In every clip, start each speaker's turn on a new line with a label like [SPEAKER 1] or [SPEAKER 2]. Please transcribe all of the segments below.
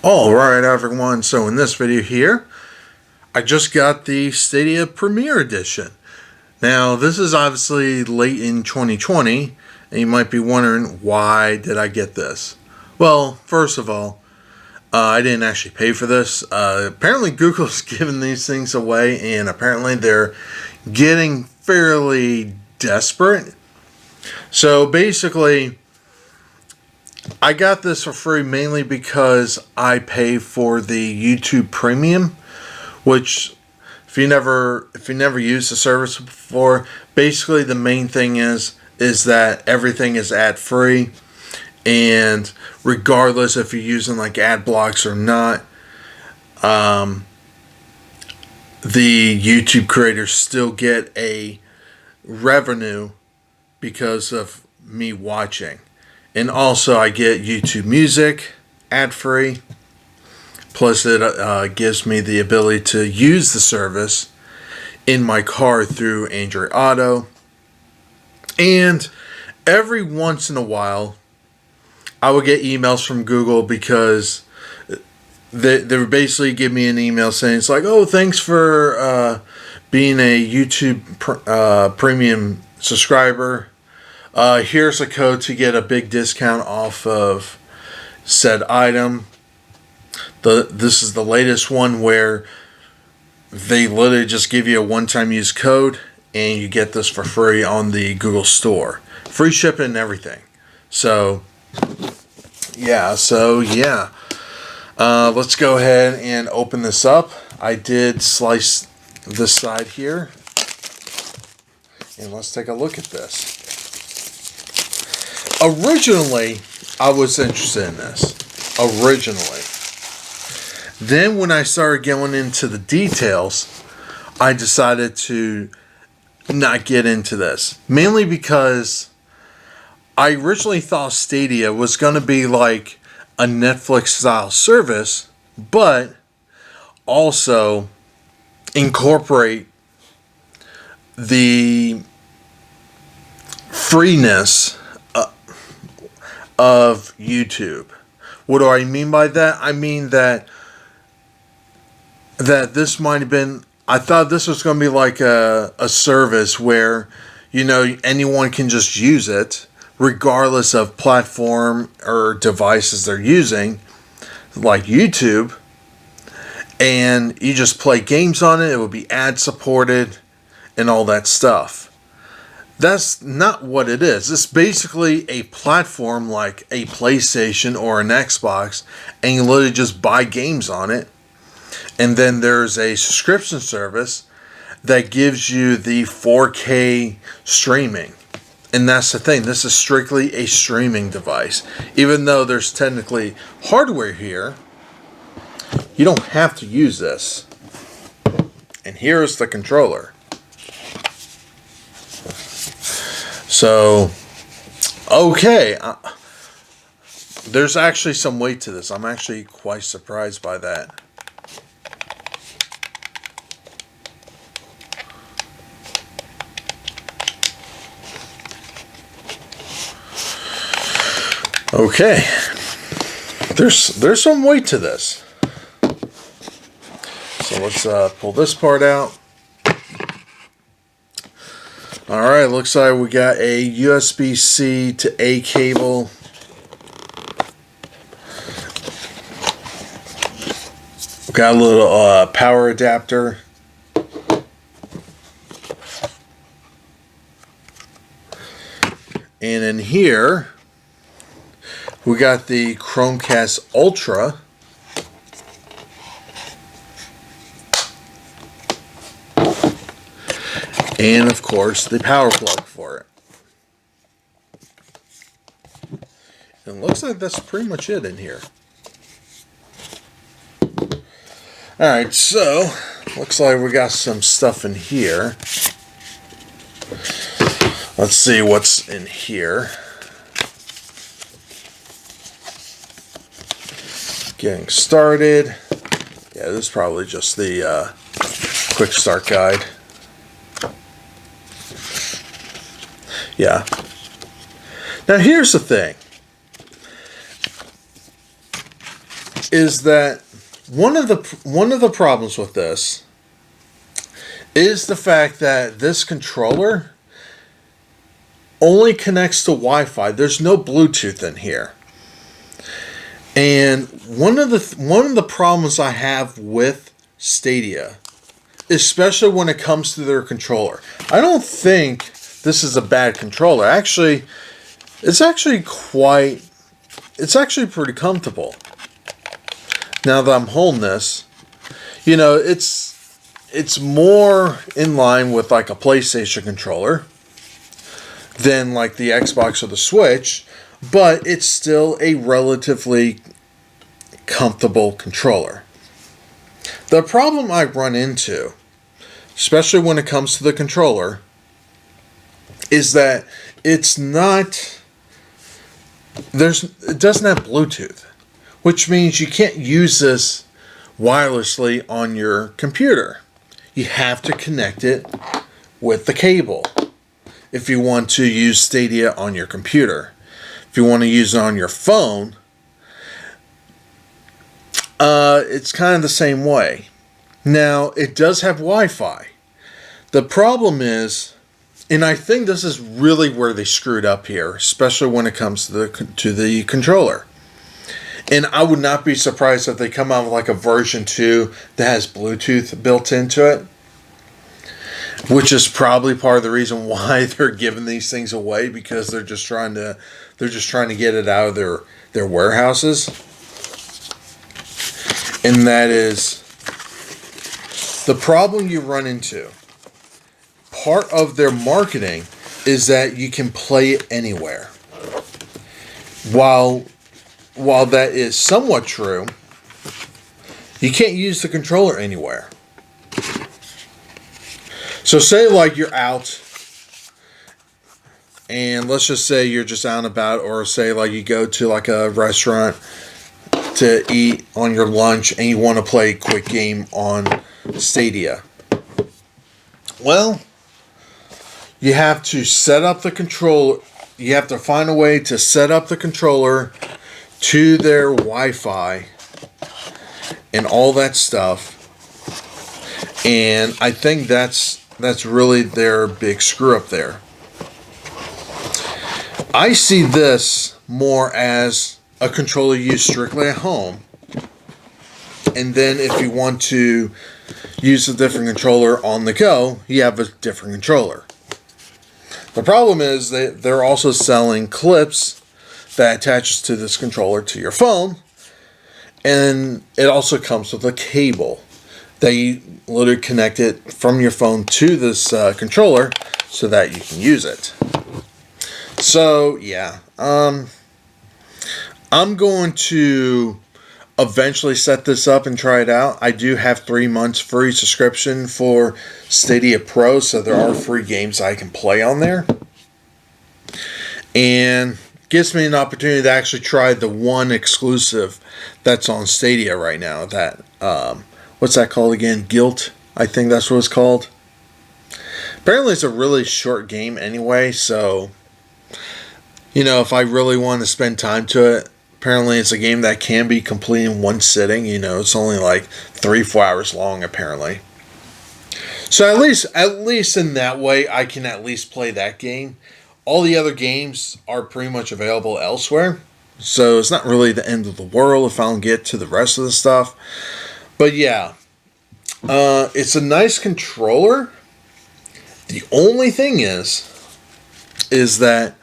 [SPEAKER 1] Alright everyone, so in this video here, I just got the Stadia Premier Edition. Now this is obviously late in 2020, and you might be wondering, why did I get this? Well, first of all, I didn't actually pay for this. Apparently Google's giving these things away, and apparently they're getting fairly desperate. So basically, I got this for free mainly because I pay for the YouTube Premium, which if you never used the service before, basically the main thing is that everything is ad free, and regardless if you're using like ad blocks or not, the YouTube creators still get a revenue because of me watching. And also I get YouTube Music ad-free. Plus it gives me the ability to use the service in my car through Android Auto. And every once in a while, I will get emails from Google because they would basically give me an email saying, it's like, oh, thanks for being a YouTube Premium subscriber. Here's a code to get a big discount off of said item. This is the latest one where they literally just give you a one-time use code and you get this for free on the Google Store. Free shipping and everything. So, yeah. Let's go ahead and open this up. I did slice this side here. And let's take a look at this. Originally, I was interested in this. Originally. Then when I started going into the details, I decided to not get into this. Mainly because I originally thought Stadia was going to be like a Netflix style service, but also incorporate the freeness of YouTube. What do I mean by that? I mean that this might have been, I thought this was going to be like a service where, you know, anyone can just use it regardless of platform or devices they're using, like YouTube, and you just play games on it. It would be ad supported and all that stuff. That's not what it is. It's basically a platform like a PlayStation or an Xbox, and you literally just buy games on it. And then there's a subscription service that gives you the 4K streaming. And that's the thing. This is strictly a streaming device. Even though there's technically hardware here, you don't have to use this. And here's the controller. So, okay, there's actually some weight to this. I'm actually quite surprised by that. Okay, there's some weight to this. So let's pull this part out. Alright, looks like we got a USB-C to A cable. Got a little power adapter. And in here, we got the Chromecast Ultra. And of course, the power plug for it. And it looks like that's pretty much it in here. Alright, so looks like we got some stuff in here. Let's see what's in here. Getting started. Yeah, this is probably just the quick start guide. Yeah. Now here's the thing. is that one of the problems with this is the fact that this controller only connects to Wi-Fi. There's no Bluetooth in here. And one of the problems I have with Stadia, especially when it comes to their controller, I don't think this is a bad controller. Actually, it's actually pretty comfortable. Now that I'm holding this, it's more in line with like a PlayStation controller than like the Xbox or the Switch, but it's still a relatively comfortable controller. The problem I run into, especially when it comes to the controller, is that it doesn't have Bluetooth, which means you can't use this wirelessly on your computer. You have to connect it with the cable if you want to use Stadia on your computer. If you want to use it on your phone, it's kind of the same way. Now, it does have Wi-Fi. The problem is, and I think this is really where they screwed up here, especially when it comes to the controller. And I would not be surprised if they come out with like a version 2 that has Bluetooth built into it, which is probably part of the reason why they're giving these things away, because they're just trying to get it out of their warehouses. And that is the problem you run into. Part of their marketing is that you can play it anywhere. While that is somewhat true, you can't use the controller anywhere. So say like you're out, and let's just say you're just out and about, or say like you go to like a restaurant to eat on your lunch and you want to play a quick game on Stadia. Well, you have to set up the controller. You have to find a way to set up the controller to their Wi-Fi and all that stuff. And I think that's really their big screw up there. I see this more as a controller used strictly at home. And then if you want to use a different controller on the go, you have a different controller. The problem is that they're also selling clips that attaches to this controller to your phone. And it also comes with a cable that you literally connect it from your phone to this controller so that you can use it. So, yeah. I'm going to eventually set this up and try it out. I do have 3 months free subscription for Stadia Pro, so there are free games I can play on there. And gives me an opportunity to actually try the one exclusive that's on Stadia right now. That what's that called again? Guilt, I think that's what it's called. Apparently it's a really short game anyway, so if I really want to spend time to it, apparently it's a game that can be completed in one sitting. It's only like 3-4 hours long apparently. So at least in that way I can at least play that game. All the other games are pretty much available elsewhere, so it's not really the end of the world if I don't get to the rest of the stuff. But yeah, it's a nice controller. The only thing is that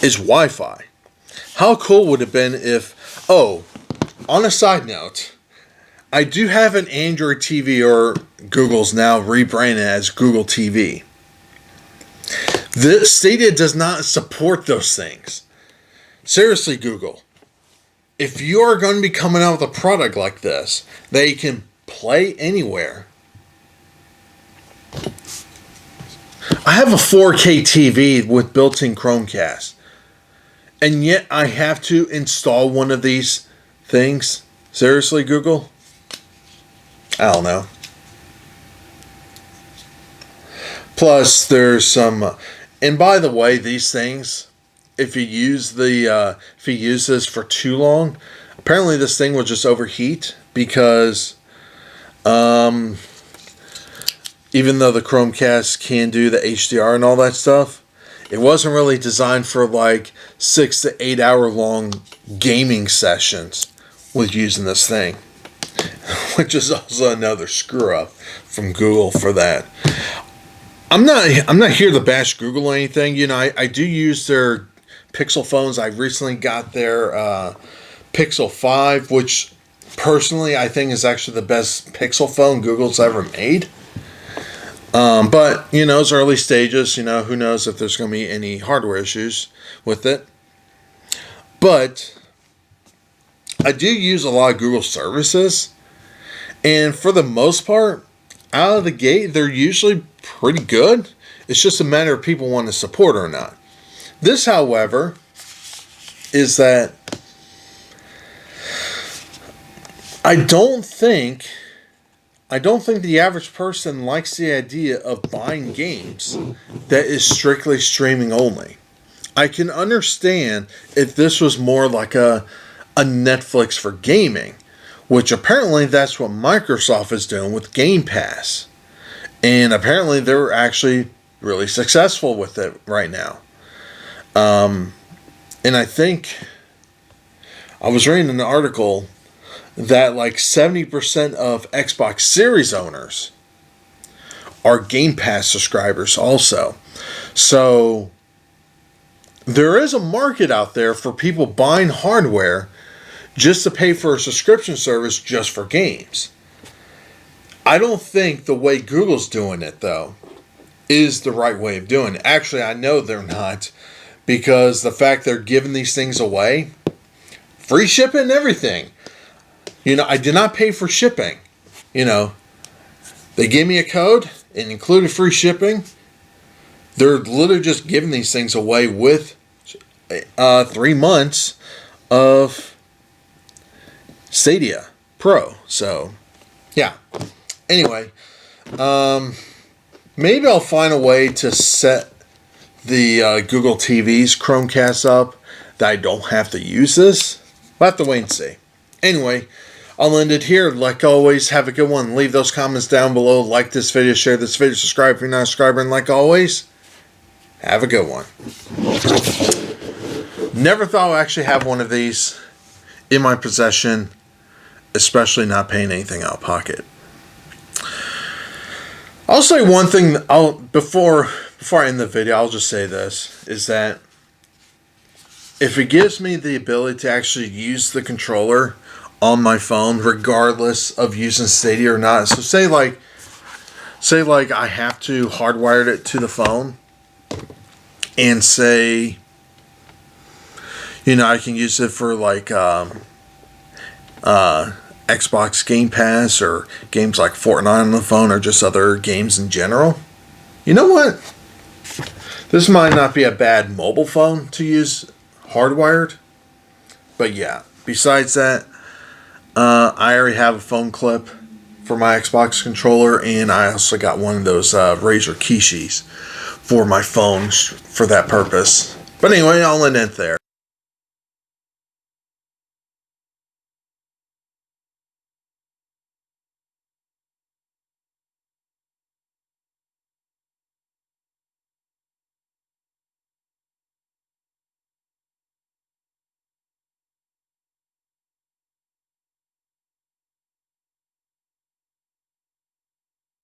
[SPEAKER 1] is Wi-Fi. How cool would it have been if, on a side note, I do have an Android TV, or Google's now rebranded as Google TV. The Stadia does not support those things. Seriously, Google. If you are going to be coming out with a product like this that you can play anywhere. I have a 4K TV with built-in Chromecast. And yet I have to install one of these things. Seriously, Google? I don't know. Plus, there's some... And by the way, these things, if you use this for too long, apparently this thing will just overheat because even though the Chromecast can do the HDR and all that stuff, it wasn't really designed for like 6 to 8 hour long gaming sessions with using this thing, which is also another screw up from Google for that. I'm not here to bash Google or anything. You know, I do use their Pixel phones. I recently got their Pixel 5, which personally I think is actually the best Pixel phone Google's ever made. But, you know, it's early stages. You know, who knows if there's going to be any hardware issues with it. But I do use a lot of Google services. And for the most part, out of the gate, they're usually pretty good. It's just a matter of people want to support or not. This, however, is that I don't think the average person likes the idea of buying games that is strictly streaming only. I can understand if this was more like a Netflix for gaming, which apparently that's what Microsoft is doing with Game Pass. And apparently they're actually really successful with it right now. And I think I was reading an article that like 70% of Xbox Series owners are Game Pass subscribers also. So there is a market out there for people buying hardware just to pay for a subscription service just for games. I don't think the way Google's doing it, though, is the right way of doing it. Actually, I know they're not, because the fact they're giving these things away, free shipping and everything. You know, I did not pay for shipping. You know, they gave me a code and included free shipping. They're literally just giving these things away with 3 months of Stadia Pro. So, yeah. Anyway, maybe I'll find a way to set the Google TV's Chromecast up that I don't have to use this. We'll have to wait and see. Anyway, I'll end it here. Like always, have a good one. Leave those comments down below. Like this video, share this video, subscribe if you're not a subscriber, and like always, have a good one. Never thought I'd actually have one of these in my possession, especially not paying anything out of pocket. I'll say one thing. Before I end the video, I'll just say this, is that if it gives me the ability to actually use the controller on my phone, regardless of using Stadia or not. So say like I have to hardwire it to the phone, and say, you know, I can use it for like Xbox Game Pass or games like Fortnite on the phone or just other games in general. You know what? This might not be a bad mobile phone to use hardwired. But yeah, besides that, I already have a phone clip for my Xbox controller, and I also got one of those Razer Keyshis for my phone for that purpose. But anyway, I'll end it there.